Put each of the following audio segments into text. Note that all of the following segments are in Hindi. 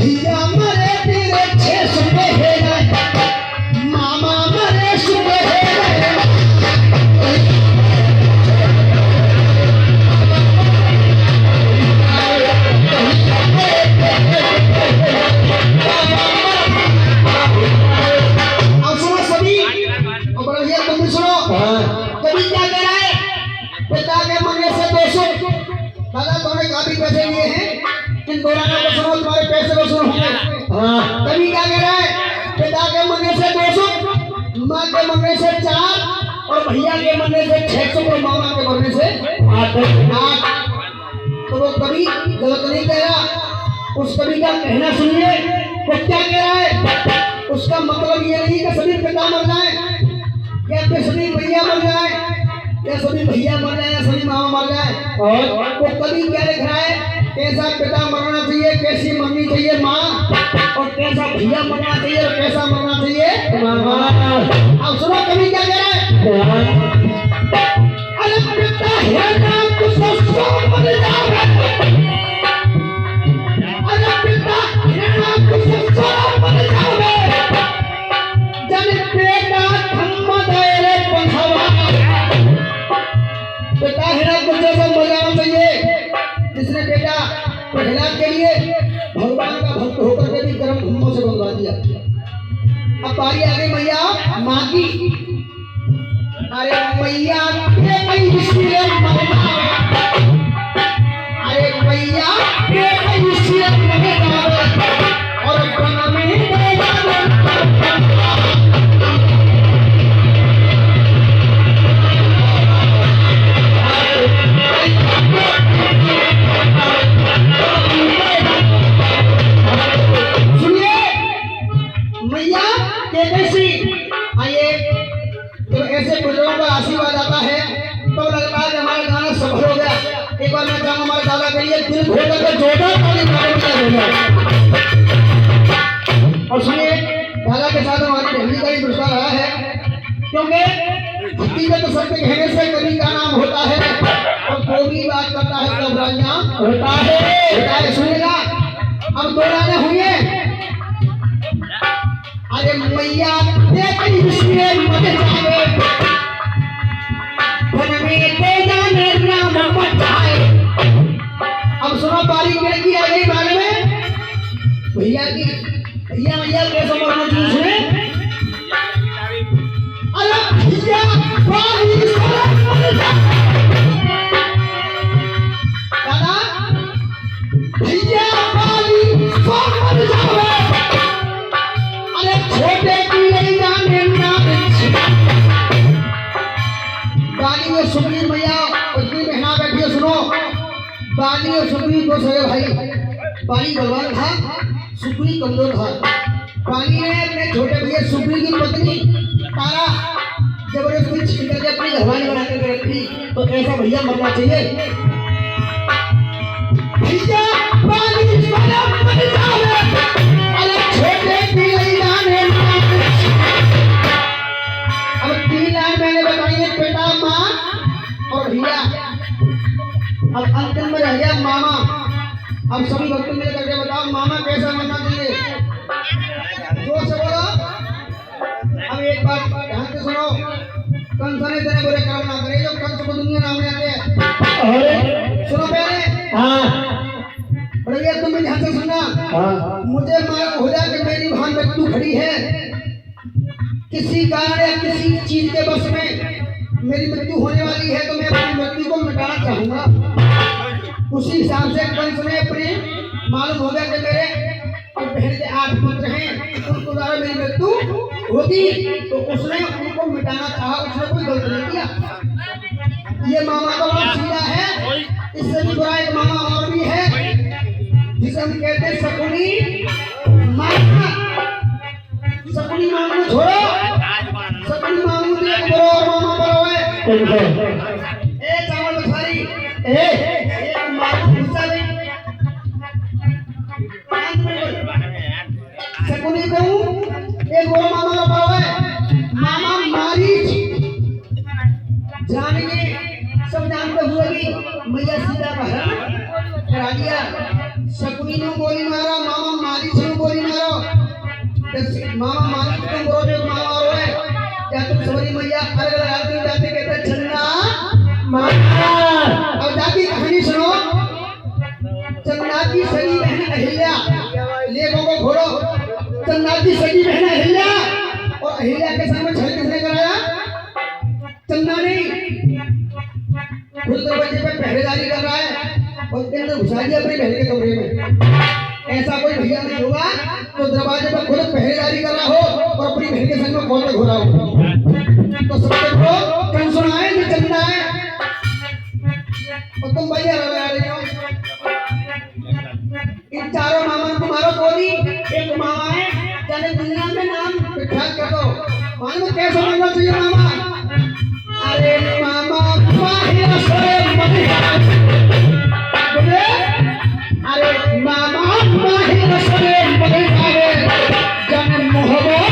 भैया मरे तेरे 6 सुबह मामा मरे सुबह दादा तुमने काफी पैसे लिए हैं इन दोराना को सुनो तुम्हारे पैसे वसूल होंगे। कभी क्या कह रहा है पिता के मरने से 200 माँ के मरने से 4 और भैया के मरने से 600 और मामा के मरने से 8। तो वो कभी गलत नहीं कह रहा। उस कवि का कहना सुनिए वो क्या कह रहा है। उसका मतलब ये नहीं कि सभी पिता मर जाए या फिर सभी भैया मर जाए या सभी भैया मर जाए या सभी मामा मर जाए। और वो कभी क्या लिख रहा है कैसा पिता मरना चाहिए कैसी मरनी चाहिए माँ और कैसा भैया मरना चाहिए और कैसा मरना चाहिए मामा। अब सुनो कभी क्या कह रहा है। अरे पिता है ना कुछ मर जाओगे। अरे पिता है ना कुछ मर जाओगे। जब बेटा धम्म दायरे बंधावा पिता है ना कुछ ऐसा मर जाना चाहिए जिसने बेटा प्रहलाद के लिए भगवान का भक्त होकर के भी गर्म धुम्मों से बंधवा दिया। अब बारी आ गई मैया माँ की। अरे मैया अरे मैया और ऐसे बुजुर्गों का आशीर्वाद आता है तो लगता है हमारा गाना सफल हो गया। एक बार मैं चाहूंगा हमारे दादा के लिए दिल खोल करके जोरदार ताली मारेंगे। और सुनिए दादा के साथ हमारी पहली का ही पुरस्कार आया है क्योंकि हकीकत सत्य कहने से कवि का नाम होता है और जो भी बात करता है सब राजा होता है। सुनिएगा अब 2 गाने हुए। अरे मैया मर जाए नाम बचाए। अब सुनो बारी की आ गई बारे में भैया की। भैया भैया कैसे मरना चाहिए। अरे भैया दादा भैया मर जाओ। अरे छोटे की बाली और सुग्रीव मैया उतनी बहना बैठी है। सुनो बाली और सुग्रीव को सगे भाई। बाली बलवान था सुग्रीव कमजोर था। बाली ने अपने छोटे भैया सुग्रीव की पत्नी तारा जबरदस्ती छीन करके अपनी घरवाली बना कर रखी। तो ऐसा भैया मरना चाहिए। भैया बाली मर जाओ। अरे छोटे की अब 3 लाइन मैंने बताई है बेटा माँ और भैया। अब अंतिम में रह गया मामा। अब सभी भक्तों मिल करके बताओ मामा कैसा मरना चाहिए। जोर से बोलो। अब एक बात ध्यान से सुनो। कंस ने तेरे बुरे कर्म ना करे जो कंस को दुनिया नाम में आते हैं। सुनो पहले भैया तुम भी ध्यान से सुनना। मुझे मालूम हो जाए कि मेरी भान मृत्यु खड़ी है किसी कारण या किसी चीज के बस में मेरी मृत्यु होने वाली है तो मैं अपनी मृत्यु को मिटाना चाहूंगा। उसी हिसाब से कंस ने अपने मालूम हो गया कि मेरे और बहन के 8 पुत्र हैं उनको द्वारा मेरी मृत्यु होगी तो उसने उनको मिटाना चाहा। उसने कोई गलती नहीं किया। ये मामा का नाम सीधा है। इससे भी बुरा एक मामा और भी है जिसे हम कहते हैं शकुनी मामा। शकुनी मामा को छोड़ो। शकुनी मामा को एक बड़ो और मामा बड़ो है। ए चावल बुखारी एक मामा पूछा नहीं। शकुनी कहूँ एक बड़ो मामा का बड़ो है। मामा मारीच जानेंगे सब जानते हुए भी मैया सीता का हरण करा दिया। शकुनी ने गोली मारा मामा मारीच मामा मान तुम बोलो जो मामा और है क्या तुम सवरी मैया अलग लगाती हो जाते कहते चन्ना मामा। अब जाती कहानी सुनो। चन्ना की सगी बहन अहिल्या लेखों को घोड़ो। चन्ना की सगी बहन अहिल्या और अहिल्या के संग में छल किसने कराया? चन्ना नहीं। खुद दरवाजे पे पहरेदारी कर रहा है और उसके अंदर घुसा दिया अपने बहन के कमरे में। ऐसा कोई भैया नहीं होगा तो दरवाजे पे खुद पहरेदारी कर रहा हो और अपनी बहन के संग में कौन तक हो रहा हो। तो सबसे को कौन सुनाए जो चन्ना है और तुम भैया रहा रहे हो। इन चारों मामा तुम्हारा कोई एक मामा है जाने दुनिया में नाम विख्यात कर दो। मालूम कैसे मानना चाहिए मामा? अरे मामा माहिर सरे मदिहार बोले अरे मामा माहिर सरे मदिहार जाने मोहब्बत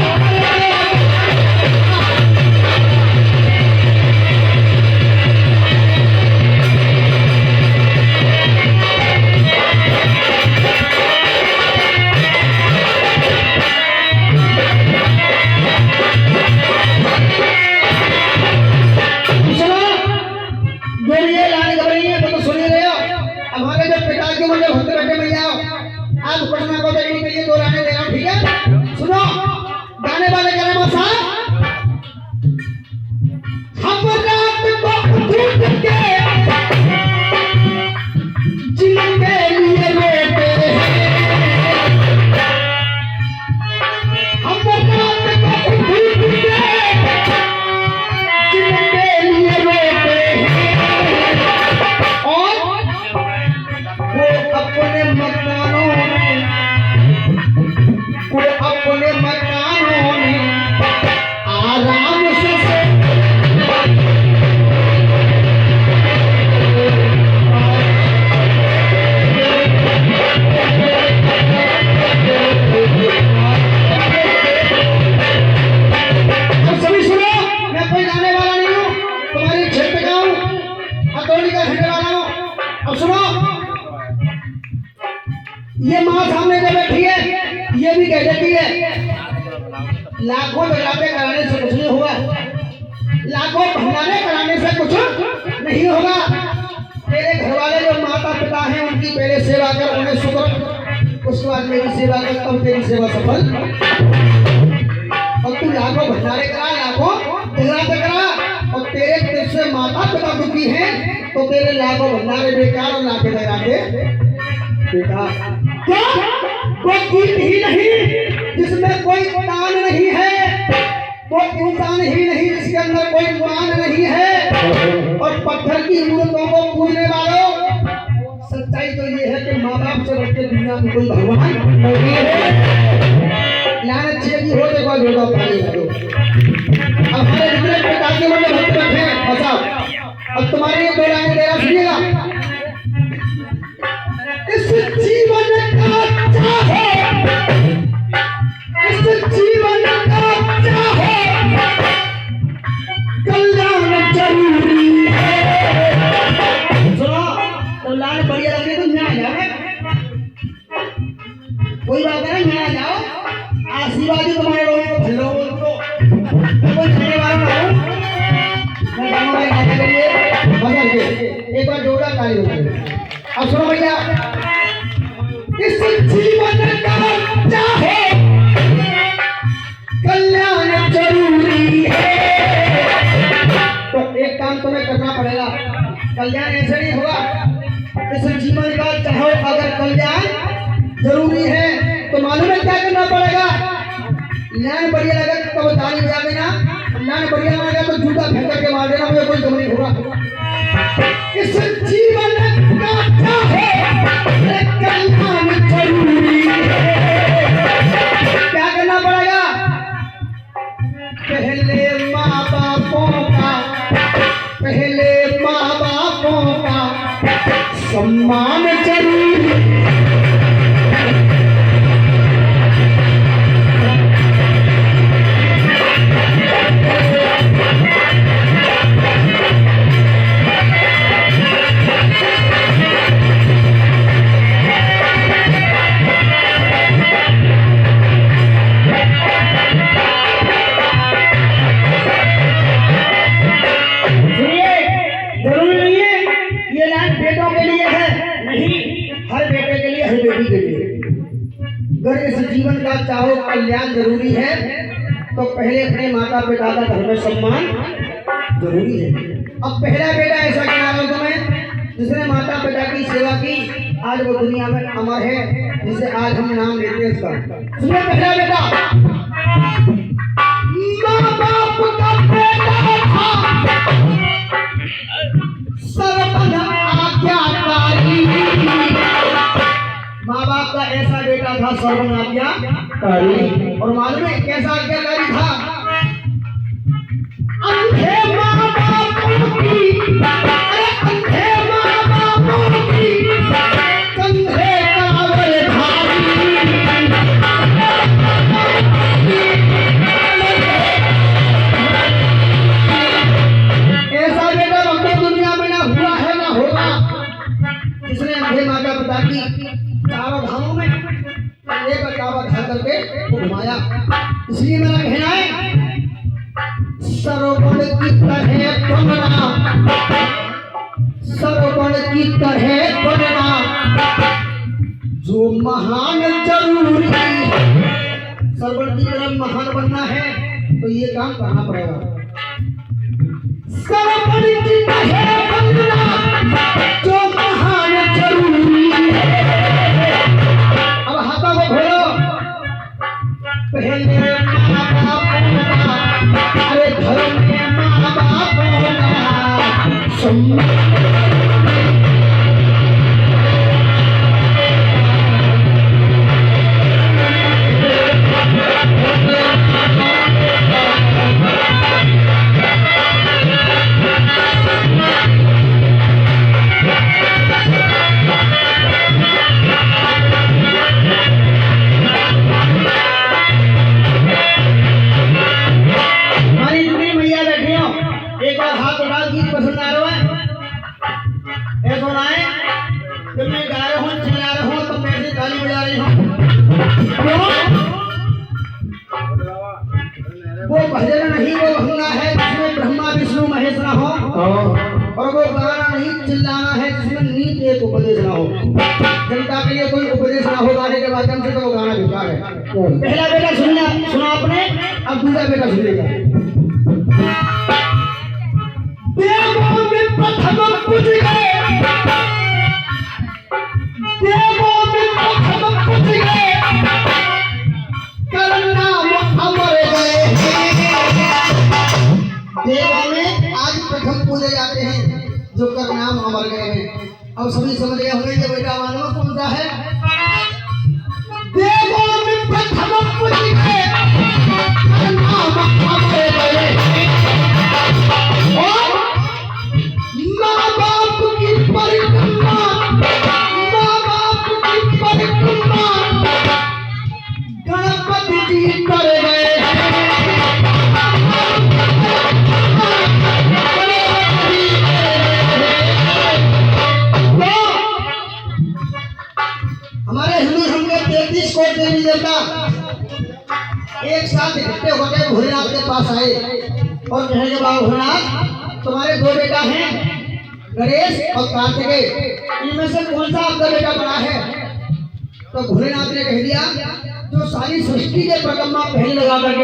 ये माँ सामने जो बैठी है ये भी कह देती है लाखों जगराते कराने से कुछ नहीं होगा। लाखों भंडारे कराने से कुछ नहीं होगा। तेरे घर वाले जो माता पिता हैं उनकी पहले सेवा कर उन्हें शुक्र उसके बाद मेरी सेवा कर तब तेरी सेवा सफल। और तू लाखों भंडारे करा लाखों जगराते करा और तेरे तेरे से माता पिता दुखी हैं तो तेरे लाखों भंडारे बेकार और लाखों जगराते बेकार। क्या कोई चीज ही नहीं जिसमें कोई दान नहीं है, कोई इंसान ही नहीं जिसके अंदर कोई मान नहीं है। और पत्थर की मूर्तों को पूजने वालों सच्चाई तो ये है कि माँ बाप से बढ़ के दुनिया में कोई भगवान नहीं है। लानत चाहिए हो देखो जोड़ा पानी करो। अब हमारे जितने प्रकार के बड़े भक्त बैठे हैं बसा अब तुम्हारे ये दो लाइन डेरा सुनिएगा। इस जीवन का चाहे इस जीवन का चाहे कल्याण जरूरी है। सुनो तो लाल बढ़िया लगे तो यहाँ जाओ कोई बात नहीं यहाँ जाओ आशीर्वाद ही तुम्हारे लोगों को फल लोगों को कोई खाने वाला ना हो। मैं गाँव में गाने के लिए बदल के एक बार जोड़ा ताली बजाओ। अब सुनो भैया इस जीवन का चाहे कल्याण जरूरी है। तो एक काम तुम्हें करना पड़ेगा। कल्याण ऐसे नहीं होगा। इस जीवन का चाहो अगर कल्याण जरूरी है तो मालूम है क्या करना पड़ेगा? लाइन बढ़िया लगा तो ताली बजा देना। लाइन बढ़िया लगा तो जूता फेंक करके मार देना। मुझे कोई कम नहीं होगा। इस जीवन का चाहे कल्याण जरूरी है। क्या करना पड़ेगा? पहले माँ बापों का सम्मान जरूरी अगर इस जीवन का चाहो कल्याण जरूरी है तो पहले अपने माता पिता का धर्म सम्मान जरूरी है। अब पहला बेटा ऐसा गिना रहा हूं तुम्हें जिसने माता पिता की सेवा की, आज वो दुनिया में अमर है, जिसे आज हम नाम लेते हैं उसका। सुनिए पहला बेटा, माँ बाप का बेटा था सर्वपद आज्ञाकारी। माँ बाप का ऐसा बेटा था सर्वपद आज्ञाकारी। और मालूम है कैसा आज्ञाकारी था? अंधे माँ बापों की, अरे अंधे माँ बापों की कंधे कांवड़ भारी। ऐसा बेटा अपनी दुनिया में ना हुआ है ना होगा जिसने अंधे माता पिता की चारों धामों में कंधे पर कांवड़ धर करके घुमाया। इसलिए मेरा कहना है सरोवर की तरह बनना, सरोवर की तरह बनना जो महान जरूरी है। सरोवर की तरह महान बनना है तो ये काम करना पड़ेगा। सरोवर की तरह बनना जो महान जरूरी है। अब हाथों को खोलो, पहले माँ बाप होगा, अरे घर में माँ बाप होगा सम्मान। पसंद आ रहा है ऐसा ना है जब मैं गा रहा हूँ चिल्ला रहा हूँ तो मैं से ताली बजा रही हूँ। वो भजन नहीं, वो भंगा है जिसमें ब्रह्मा विष्णु महेश ना हो, और वो गाना नहीं चिल्लाना है जिसमें नीति एक उपदेश ना हो। जनता के लिए कोई उपदेश ना हो गाने के माध्यम से तो वो गाना बेकार है। पहला बेटा सुना आपने, अब दूसरा बेटा सुनेगा। देवों में प्रथम पूज गए, देवों में प्रथम पूज गए, कर नाम अमर गए। देवों में आज प्रथम पूजे जाते हैं जो कर नाम अमर गए हैं। अब सभी समझ गए होंगे कि बेटा मानव कौन सा है। देवों में प्रथम पूज गए, कर नाम अमर गए। माँ बाप की परिक्रमा, माँ बाप की परिक्रमा गणपति जी कर गए। हमारे हिंदू धर्म में 33 कोट देवी देवता एक साथ इकट्ठे होकर भोलेनाथ के पास आए और कहने के बाद भोलेनाथ तुम्हारे दो बेटा हैं गणेश और कार्तिकेय, इनमें से कौन सा आपका बेटा बड़ा है? तो भोलेनाथ ने कह दिया जो सारी सृष्टि के परिक्रमा पहले लगा करके